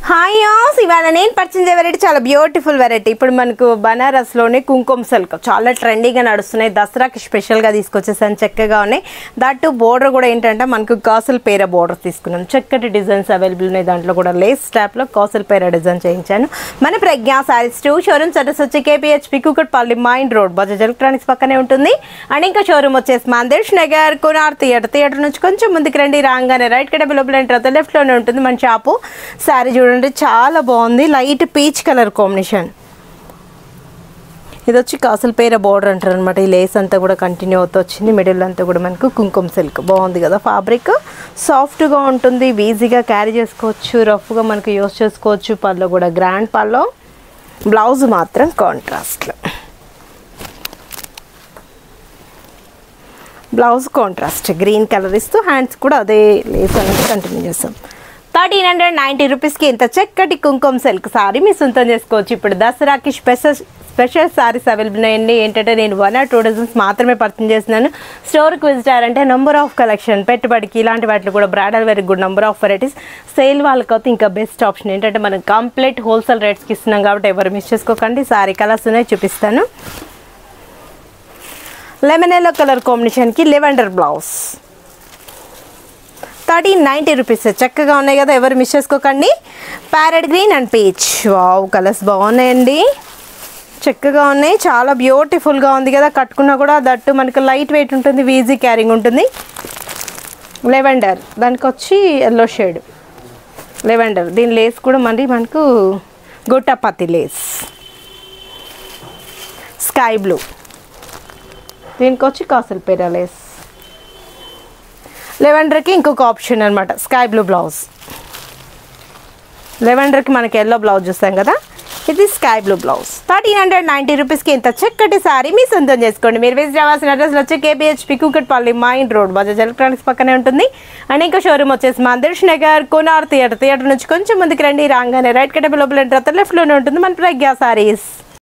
Hi as, ఇవాళ నేను purchase variety చాలా బ్యూటిఫుల్ వెరైటీ. ఇప్పుడు మనకు బనారస్లోనే కుంకుమ సిల్క్ చాలా ట్రెండీగా నడుస్తున్నాయి. దసరాకి స్పెషల్గా తీసుకొచ్చేసాను. చక్కగా ఉన్నాయి. దట్టు బోర్డర్ కూడా ఏంటంటే మనకు కాసుల పేర బోర్డర్ తీసుకున్నాను. చక్కటి డిజైన్స్ అవైలబుల్ ఉన్నాయి. దాంట్లో కూడా లేస్ స్టాప్లో కాసుల పేర డిజైన్ చేయించాను. మన ప్రజ్ఞా సారీస్ 2 షోరూమ్స్ అడ్రస్ వచ్చి KPHP Kukatpally mine road Bajaj electronics పక్కనే ఉంటుంది. అండ్ ఇంకా షోరూమ్ వచ్చేసి మందిర్ష్ నగర్ కునార్ థియేటర్ నుంచి కొంచెం ముందుకు రండి. రాగానే రైట్ కి డెవలప్మెంట్ ఎంటర్ లెఫ్ట్లోనే ఉంటుంది మన షాపు. శారీ చూడండి చాలా బాగుంది. Light peach colour combination. ఇది వచ్చి కాసుల పేర బోర్డర్ అంటారు అనమాట. ఈ లేస్ అంతా కూడా కంటిన్యూ అవుతూ వచ్చింది. మిడిల్ అంతా కూడా మనకు కుంకుమ సిల్క్ బాగుంది కదా. ఫ్యాబ్రిక్ సాఫ్ట్గా ఉంటుంది. ఈజీగా క్యారీ చేసుకోవచ్చు. రఫ్గా మనకు యూస్ చేసుకోవచ్చు. పళ్ళు కూడా గ్రాండ్ పళ్ళు. బ్లౌజ్ మాత్రం కాంట్రాస్ట్లో. బ్లౌజ్ కాంట్రాస్ట్ గ్రీన్ కలర్ ఇస్తూ హ్యాండ్స్ కూడా అదే లేస్ అనేది కంటిన్యూ చేస్తాం. 1390 రూపీస్కి ఇంత చక్కటి కుంకుమ సిల్క్ సారీ మీ సొంతం చేసుకోవచ్చు. ఇప్పుడు దసరాకి స్పెషల్ సారీస్ అవైలబుల్ ఉన్నాయండి. ఏంటంటే నేను 1 or 2 డజన్స్ మాత్రమే పర్చేజ్ చేస్తున్నాను. స్టోర్కి విజిట్ అయ్యారంటే నెంబర్ ఆఫ్ కలెక్షన్ పెట్టుబడికి ఇలాంటి వాటిలో కూడా bridal very good number of varieties. Sale వాళ్ళకైతే ఇంకా బెస్ట్ ఆప్షన్. ఏంటంటే మనం కంప్లీట్ హోల్సేల్ రేట్స్కి ఇస్తున్నాం కాబట్టి ఎవరు మిస్ చేసుకోకండి. సారీ కలర్స్ ఉన్నాయి చూపిస్తాను. లెమన్ ఎల్లో కలర్ కాంబినేషన్కి లెవెండర్ బ్లౌజ్. 1390 రూపీస్. చక్కగా ఉన్నాయి కదా, ఎవరు మిస్ చేసుకోకండి. Parrot green and peach. Wow, colours బాగున్నాయండి. చక్కగా ఉన్నాయి. చాలా బ్యూటిఫుల్గా ఉంది కదా. కట్టుకున్నా కూడా దట్టు మనకు లైట్ వెయిట్ ఉంటుంది. ఈజీ క్యారింగ్ ఉంటుంది. లెవెండర్ దానికి వచ్చి ఎల్లో షేడ్ లెవెండర్. దీని లేస్ కూడా మనకు గొట్టపత్తి లేస్. Sky blue. దీనికి వచ్చి కాసుల పేర లేస్. లెవెండర్కి ఇంకొక ఆప్షన్ అనమాట స్కై బ్లూ బ్లౌజ్. లెవెండర్కి మనకి ఎల్లో బ్లౌజ్ చూస్తాం కదా, ఇది స్కై బ్లూ బ్లౌజ్. 1390 రూపీస్కి ఇంత చక్కటి సారీ మీ సొంతం చేసుకోండి. మీరు విజిట్ అవ్వాల్సిన అడ్రస్లో వచ్చి KPHP Kukatpally mine road Bajaj electronics పక్కనే ఉంటుంది. అండ్ ఇంకా షోరూమ్ వచ్చేసి మందిర్ష్ నగర్ కునార్ థియేటర్ నుంచి కొంచెం ముందుకు రండి. రాగానే రైట్ కి డెవలప్మెంట్ ఎంటర్ లెఫ్ట్లోనే ఉంటుంది మన ప్రజ్ఞా సారీస్.